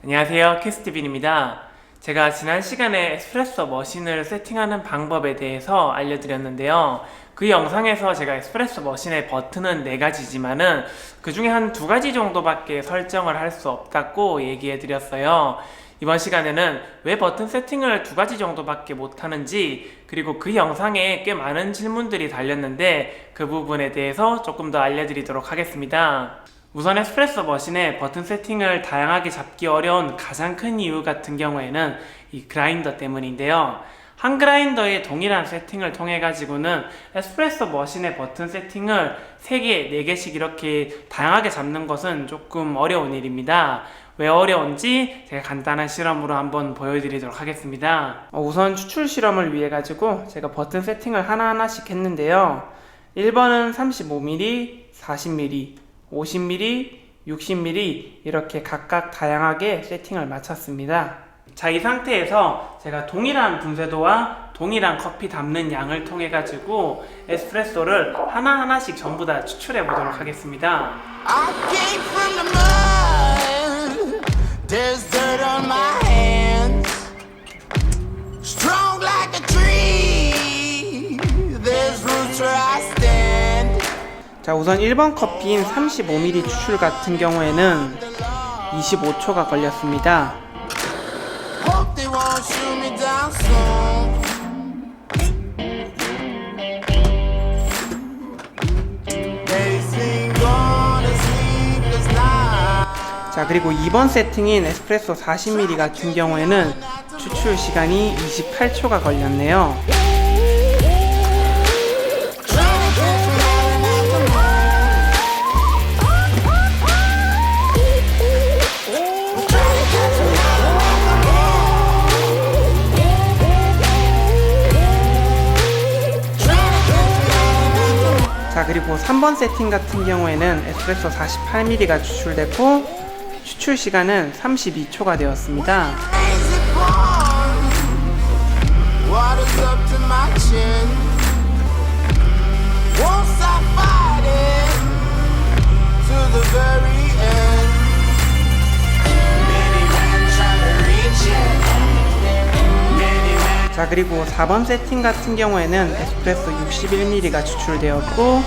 안녕하세요, 캐스티빈입니다. 제가 지난 시간에 에스프레소 머신을 세팅하는 방법에 대해서 알려드렸는데요. 그 영상에서 제가 에스프레소 머신의 버튼은 4가지지만은 그 중에 한 2가지 정도밖에 설정을 할 수 없다고 얘기해드렸어요. 이번 시간에는 왜 버튼 세팅을 2가지 정도밖에 못하는지, 그리고 그 영상에 꽤 많은 질문들이 달렸는데 그 부분에 대해서 조금 더 알려드리도록 하겠습니다. 우선 에스프레소 머신의 버튼 세팅을 다양하게 잡기 어려운 가장 큰 이유 같은 경우에는 이 그라인더 때문인데요. 한 그라인더의 동일한 세팅을 통해 가지고는 에스프레소 머신의 버튼 세팅을 3개, 4개씩 이렇게 다양하게 잡는 것은 조금 어려운 일입니다. 왜 어려운지 제가 간단한 실험으로 한번 보여드리도록 하겠습니다. 우선 추출 실험을 위해 가지고 제가 버튼 세팅을 하나하나씩 했는데요. 1번은 35mm, 40mm, 50mm, 60mm 이렇게 각각 다양하게 세팅을 마쳤습니다. 자, 이 상태에서 제가 동일한 분쇄도와 동일한 커피 담는 양을 통해 가지고 에스프레소를 하나하나씩 전부 다 추출해 보도록 하겠습니다. I came from the mud. There's dirt on my hands. Strong like a tree. There's roots where I stand. 자, 우선 1번 커피인 35mm 추출 같은 경우에는 25초가 걸렸습니다. 자, 그리고 2번 세팅인 에스프레소 40ml 같은 경우에는 추출 시간이 28초가 걸렸네요. 자, 그리고 3번 세팅 같은 경우에는 에스프레소 48ml가 추출됐고 추출 시간은 32초가 되었습니다. 자, 그리고 4번 세팅 같은 경우에는 에스프레소 61ml가 추출되었고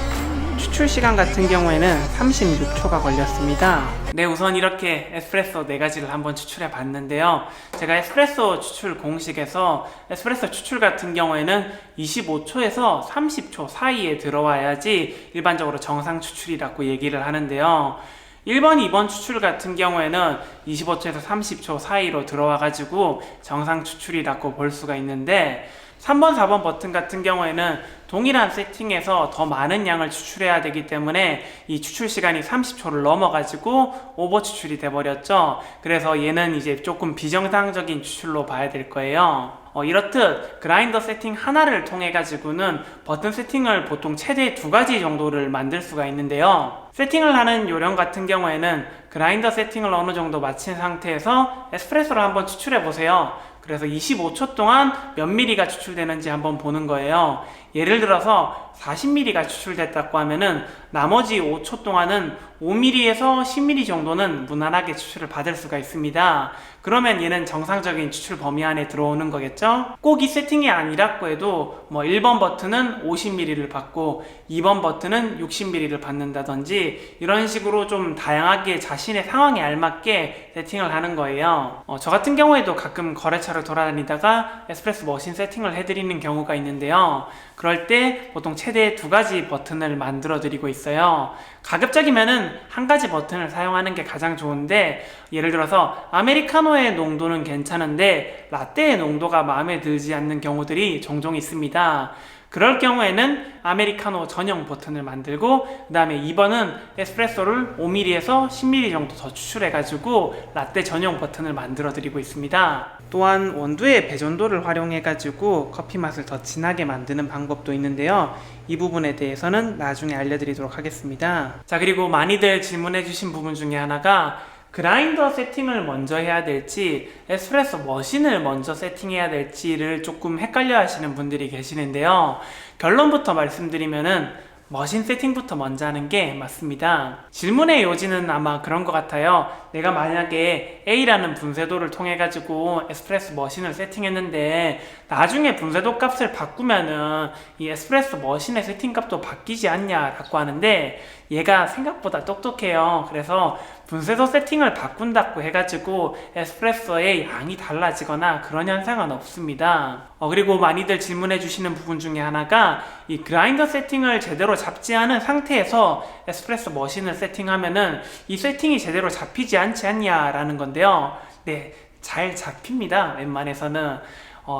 추출 시간 같은 경우에는 36초가 걸렸습니다. 네, 우선 이렇게 에스프레소 4가지를 한번 추출해 봤는데요. 제가 에스프레소 추출 공식에서 에스프레소 추출 같은 경우에는 25초에서 30초 사이에 들어와야지 일반적으로 정상 추출이라고 얘기를 하는데요. 1번, 2번 추출 같은 경우에는 25초에서 30초 사이로 들어와가지고 정상 추출이라고 볼 수가 있는데 3번, 4번 버튼 같은 경우에는 동일한 세팅에서 더 많은 양을 추출해야 되기 때문에 이 추출 시간이 30초를 넘어가지고 오버 추출이 돼버렸죠. 그래서 얘는 이제 조금 비정상적인 추출로 봐야 될 거예요. 이렇듯 그라인더 세팅 하나를 통해 가지고는 버튼 세팅을 보통 최대 2가지 정도를 만들 수가 있는데요. 세팅을 하는 요령 같은 경우에는 그라인더 세팅을 어느 정도 마친 상태에서 에스프레소를 한번 추출해 보세요. 그래서 25초 동안 몇 미리가 추출되는지 한번 보는 거예요. 예를 들어서 40ml가 추출됐다고 하면은 나머지 5초 동안은 5ml에서 10ml 정도는 무난하게 추출을 받을 수가 있습니다. 그러면 얘는 정상적인 추출 범위 안에 들어오는 거겠죠? 꼭 이 세팅이 아니라고 해도 1번 버튼은 50ml를 받고 2번 버튼은 60ml를 받는다든지 이런 식으로 좀 다양하게 자신의 상황에 알맞게 세팅을 하는 거예요. 저 같은 경우에도 가끔 거래처를 돌아다니다가 에스프레소 머신 세팅을 해드리는 경우가 있는데요. 그럴 때 보통 최대 2가지 버튼을 만들어 드리고 있어요. 가급적이면은 1가지 버튼을 사용하는 게 가장 좋은데 예를 들어서 아메리카노의 농도는 괜찮은데 라떼의 농도가 마음에 들지 않는 경우들이 종종 있습니다. 그럴 경우에는 아메리카노 전용 버튼을 만들고 그 다음에 2번은 에스프레소를 5ml에서 10ml 정도 더 추출해가지고 라떼 전용 버튼을 만들어 드리고 있습니다. 또한 원두의 배전도를 활용해가지고 커피 맛을 더 진하게 만드는 방법도 있는데요. 이 부분에 대해서는 나중에 알려드리도록 하겠습니다. 자, 그리고 많이들 질문해주신 부분 중에 하나가 그라인더 세팅을 먼저 해야 될지 에스프레소 머신을 먼저 세팅해야 될지를 조금 헷갈려 하시는 분들이 계시는데요. 결론부터 말씀드리면은 머신 세팅부터 먼저 하는 게 맞습니다. 질문의 요지는 아마 그런 것 같아요. 내가 만약에 A라는 분쇄도를 통해 가지고 에스프레소 머신을 세팅했는데 나중에 분쇄도 값을 바꾸면은 이 에스프레소 머신의 세팅 값도 바뀌지 않냐 라고 하는데, 얘가 생각보다 똑똑해요. 그래서 분쇄도 세팅을 바꾼다고 해가지고 에스프레소의 양이 달라지거나 그런 현상은 없습니다. 그리고 많이들 질문해 주시는 부분 중에 하나가, 이 그라인더 세팅을 제대로 잡지 않은 상태에서 에스프레소 머신을 세팅하면은 이 세팅이 제대로 잡히지 않지 않냐 라는 건데요. 네, 잘 잡힙니다. 웬만해서는.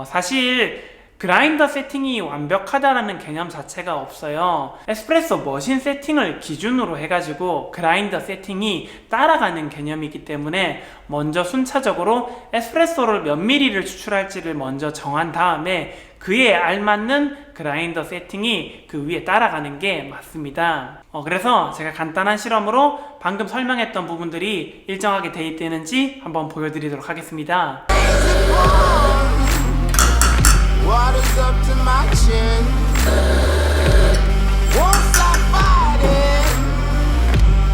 사실 그라인더 세팅이 완벽하다라는 개념 자체가 없어요. 에스프레소 머신 세팅을 기준으로 해가지고 그라인더 세팅이 따라가는 개념이기 때문에 먼저 순차적으로 에스프레소를 몇 미리를 추출할지를 먼저 정한 다음에 그에 알맞는 그라인더 세팅이 그 위에 따라가는 게 맞습니다. 그래서 제가 간단한 실험으로 방금 설명했던 부분들이 일정하게 대입되는지 한번 보여드리도록 하겠습니다. Water's up to my chin. Won't stop fighting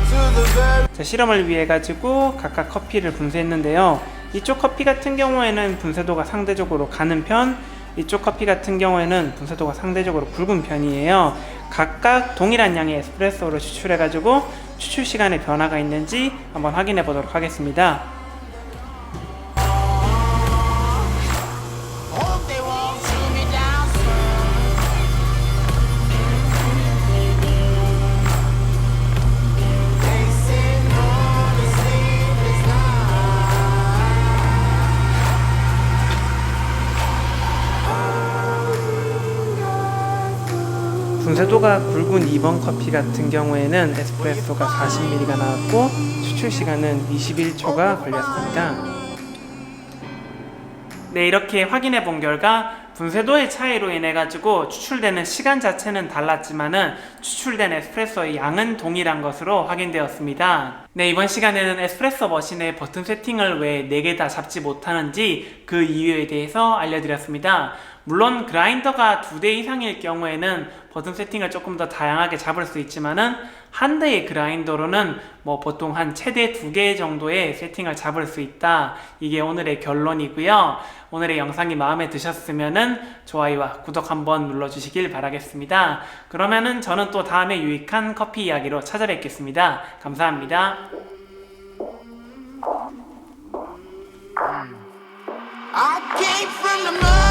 to the very. 자, 실험을 위해 가지고 각각 커피를 분쇄했는데요. 이쪽 커피 같은 경우에는 분쇄도가 상대적으로 가는 편, 이쪽 커피 같은 경우에는 분쇄도가 상대적으로 굵은 편이에요. 각각 동일한 양의 에스프레소를 추출해 가지고 추출 시간에 변화가 있는지 한번 확인해 보도록 하겠습니다. 분쇄도가 굵은 2번 커피 같은 경우에는 에스프레소가 40ml가 나왔고 추출 시간은 21초가 걸렸습니다. 네, 이렇게 확인해 본 결과 분쇄도의 차이로 인해 가지고 추출되는 시간 자체는 달랐지만은 추출된 에스프레소의 양은 동일한 것으로 확인되었습니다. 네, 이번 시간에는 에스프레소 머신의 버튼 세팅을 왜 4개 다 잡지 못하는지 그 이유에 대해서 알려드렸습니다. 물론 그라인더가 2대 이상일 경우에는 버튼 세팅을 조금 더 다양하게 잡을 수 있지만은 한 대의 그라인더로는 보통 한 최대 2개 정도의 세팅을 잡을 수 있다. 이게 오늘의 결론이고요. 오늘의 영상이 마음에 드셨으면은 좋아요와 구독 한번 눌러주시길 바라겠습니다. 그러면은 저는 또 다음에 유익한 커피 이야기로 찾아뵙겠습니다. 감사합니다. I came from the mud.